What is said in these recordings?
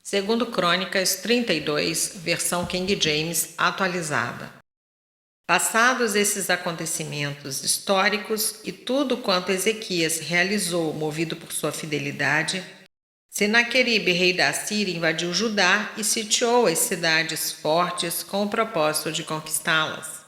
Segundo Crônicas 32, versão King James atualizada. Passados esses acontecimentos históricos e tudo quanto Ezequias realizou movido por sua fidelidade, Senaqueribe, rei da Assíria, invadiu Judá e sitiou as cidades fortes com o propósito de conquistá-las.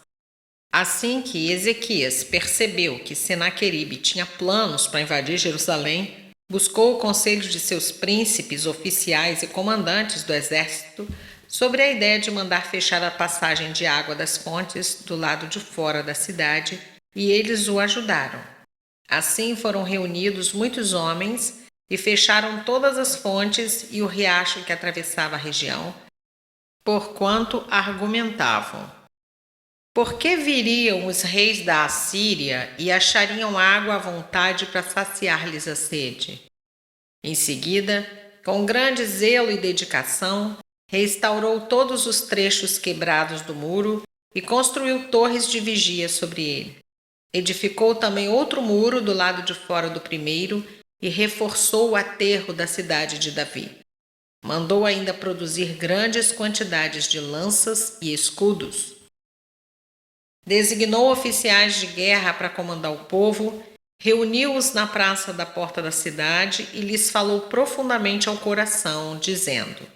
Assim que Ezequias percebeu que Senaqueribe tinha planos para invadir Jerusalém, buscou o conselho de seus príncipes, oficiais e comandantes do exército sobre a ideia de mandar fechar a passagem de água das fontes do lado de fora da cidade, e eles o ajudaram. Assim foram reunidos muitos homens e fecharam todas as fontes e o riacho que atravessava a região, porquanto argumentavam: por que viriam os reis da Assíria e achariam água à vontade para saciar-lhes a sede? Em seguida, com grande zelo e dedicação, restaurou todos os trechos quebrados do muro e construiu torres de vigia sobre ele. Edificou também outro muro do lado de fora do primeiro e reforçou o aterro da cidade de Davi. Mandou ainda produzir grandes quantidades de lanças e escudos. Designou oficiais de guerra para comandar o povo, reuniu-os na praça da porta da cidade e lhes falou profundamente ao coração, dizendo: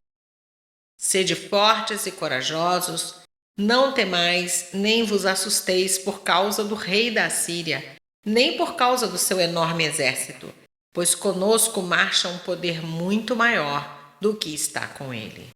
sede fortes e corajosos, não temais, nem vos assusteis por causa do rei da Assíria, nem por causa do seu enorme exército, pois conosco marcha um poder muito maior do que está com ele.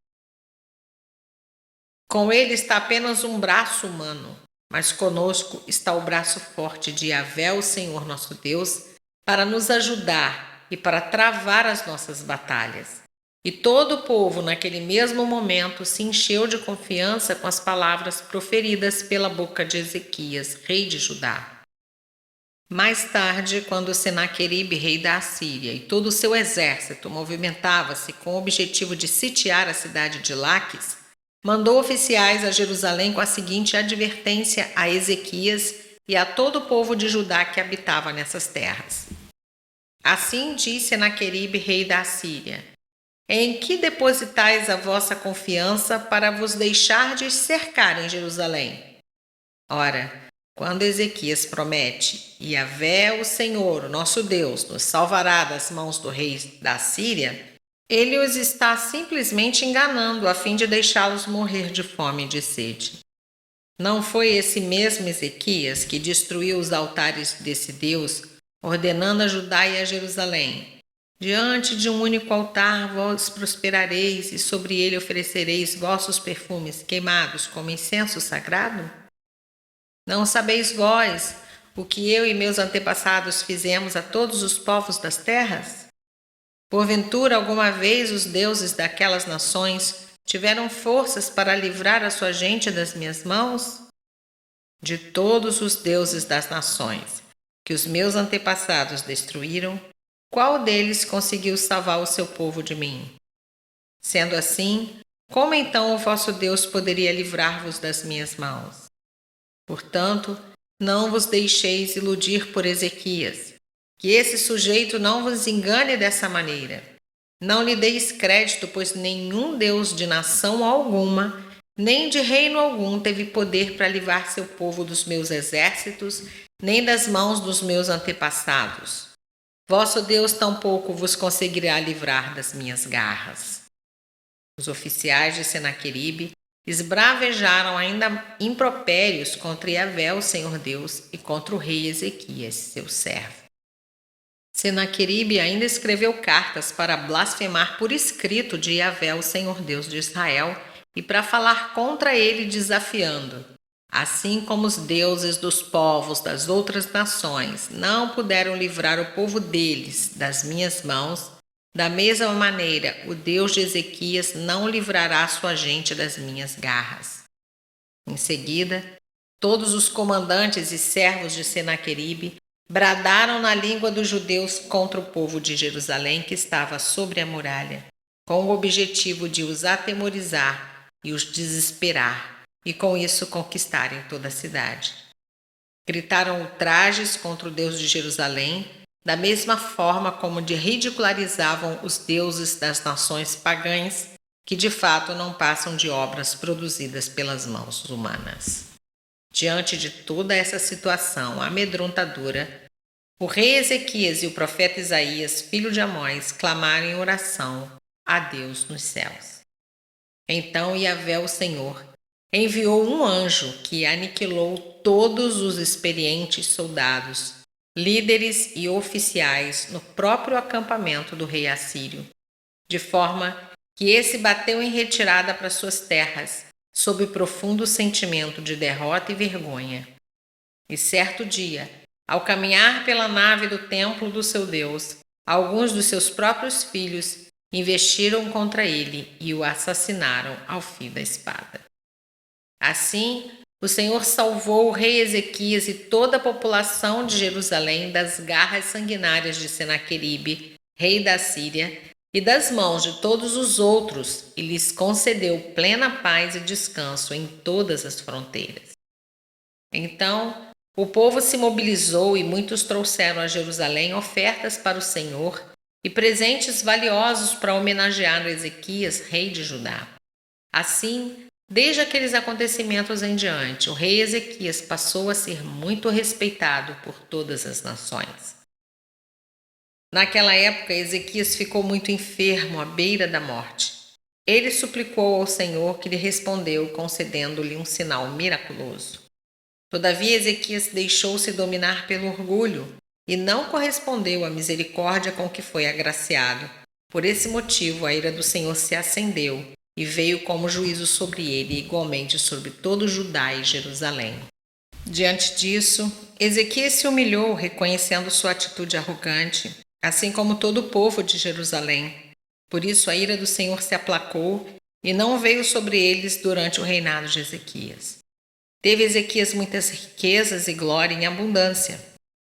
Com ele está apenas um braço humano, mas conosco está o braço forte de Yahvé, o Senhor nosso Deus, para nos ajudar e para travar as nossas batalhas. E todo o povo, naquele mesmo momento, se encheu de confiança com as palavras proferidas pela boca de Ezequias, rei de Judá. Mais tarde, quando Senaqueribe, rei da Assíria, e todo o seu exército movimentava-se com o objetivo de sitiar a cidade de Laques, mandou oficiais a Jerusalém com a seguinte advertência a Ezequias e a todo o povo de Judá que habitava nessas terras. Assim disse Senaqueribe, rei da Assíria: em que depositais a vossa confiança para vos deixardes cercar em Jerusalém? Ora, quando Ezequias promete: Yahvé, o Senhor, o nosso Deus, nos salvará das mãos do rei da Síria, ele os está simplesmente enganando a fim de deixá-los morrer de fome e de sede. Não foi esse mesmo Ezequias que destruiu os altares desse Deus, ordenando a Judá e a Jerusalém: diante de um único altar vós prosperareis e sobre ele oferecereis vossos perfumes queimados como incenso sagrado? Não sabeis vós o que eu e meus antepassados fizemos a todos os povos das terras? Porventura, alguma vez os deuses daquelas nações tiveram forças para livrar a sua gente das minhas mãos? De todos os deuses das nações que os meus antepassados destruíram, qual deles conseguiu salvar o seu povo de mim? Sendo assim, como então o vosso Deus poderia livrar-vos das minhas mãos? Portanto, não vos deixeis iludir por Ezequias, que esse sujeito não vos engane dessa maneira. Não lhe deis crédito, pois nenhum Deus de nação alguma, nem de reino algum, teve poder para livrar seu povo dos meus exércitos, nem das mãos dos meus antepassados. Vosso Deus tampouco vos conseguirá livrar das minhas garras. Os oficiais de Senaqueribe esbravejaram ainda impropérios contra Yahvé, o Senhor Deus, e contra o rei Ezequias, seu servo. Senaqueribe ainda escreveu cartas para blasfemar por escrito de Yahvé, o Senhor Deus de Israel, e para falar contra ele, desafiando: assim como os deuses dos povos das outras nações não puderam livrar o povo deles das minhas mãos, da mesma maneira o Deus de Ezequias não livrará sua gente das minhas garras. Em seguida, todos os comandantes e servos de Senaqueribe bradaram na língua dos judeus contra o povo de Jerusalém que estava sobre a muralha, com o objetivo de os atemorizar e os desesperar, e com isso conquistarem toda a cidade. Gritaram ultrajes contra o Deus de Jerusalém, da mesma forma como de ridicularizavam os deuses das nações pagãs, que de fato não passam de obras produzidas pelas mãos humanas. Diante de toda essa situação amedrontadora, o rei Ezequias e o profeta Isaías, filho de Amós, clamaram em oração a Deus nos céus. Então Yahvé, o Senhor, enviou um anjo que aniquilou todos os experientes soldados, líderes e oficiais no próprio acampamento do rei assírio, de forma que esse bateu em retirada para suas terras, sob profundo sentimento de derrota e vergonha. E certo dia, ao caminhar pela nave do templo do seu Deus, alguns dos seus próprios filhos investiram contra ele e o assassinaram ao fio da espada. Assim, o Senhor salvou o rei Ezequias e toda a população de Jerusalém das garras sanguinárias de Senaqueribe, rei da Síria, e das mãos de todos os outros, e lhes concedeu plena paz e descanso em todas as fronteiras. Então, o povo se mobilizou e muitos trouxeram a Jerusalém ofertas para o Senhor e presentes valiosos para homenagear Ezequias, rei de Judá. Assim, desde aqueles acontecimentos em diante, o rei Ezequias passou a ser muito respeitado por todas as nações. Naquela época, Ezequias ficou muito enfermo, à beira da morte. Ele suplicou ao Senhor, que lhe respondeu, concedendo-lhe um sinal miraculoso. Todavia, Ezequias deixou-se dominar pelo orgulho e não correspondeu à misericórdia com que foi agraciado. Por esse motivo, a ira do Senhor se acendeu e veio como juízo sobre ele, e igualmente sobre todo Judá e Jerusalém. Diante disso, Ezequias se humilhou, reconhecendo sua atitude arrogante, assim como todo o povo de Jerusalém. Por isso a ira do Senhor se aplacou e não veio sobre eles durante o reinado de Ezequias. Teve Ezequias muitas riquezas e glória em abundância.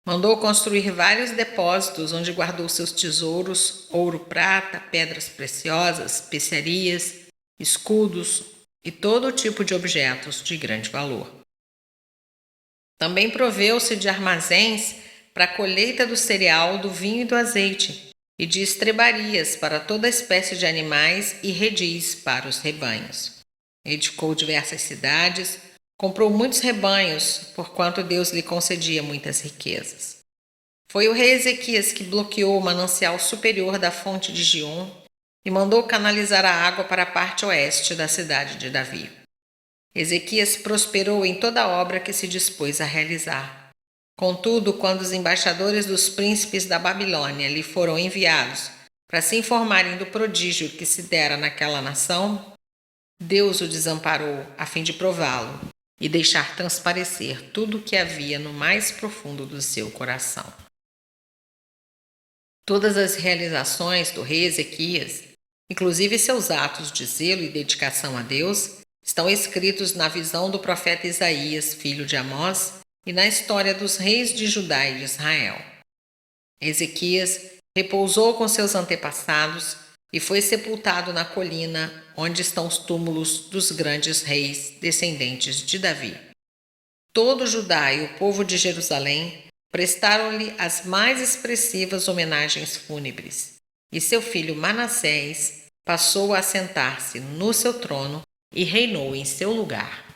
Mandou construir vários depósitos onde guardou seus tesouros, ouro, prata, pedras preciosas, especiarias, escudos e todo tipo de objetos de grande valor. Também proveu-se de armazéns para a colheita do cereal, do vinho e do azeite, e de estrebarias para toda espécie de animais e redis para os rebanhos. Edificou diversas cidades, comprou muitos rebanhos, porquanto Deus lhe concedia muitas riquezas. Foi o rei Ezequias que bloqueou o manancial superior da fonte de Giom e mandou canalizar a água para a parte oeste da cidade de Davi. Ezequias prosperou em toda a obra que se dispôs a realizar. Contudo, quando os embaixadores dos príncipes da Babilônia lhe foram enviados para se informarem do prodígio que se dera naquela nação, Deus o desamparou a fim de prová-lo e deixar transparecer tudo o que havia no mais profundo do seu coração. Todas as realizações do rei Ezequias, inclusive seus atos de zelo e dedicação a Deus, estão escritos na visão do profeta Isaías, filho de Amós, e na história dos reis de Judá e de Israel. Ezequias repousou com seus antepassados e foi sepultado na colina onde estão os túmulos dos grandes reis descendentes de Davi. Todo Judá e o povo de Jerusalém prestaram-lhe as mais expressivas homenagens fúnebres, e seu filho Manassés passou a assentar-se no seu trono e reinou em seu lugar.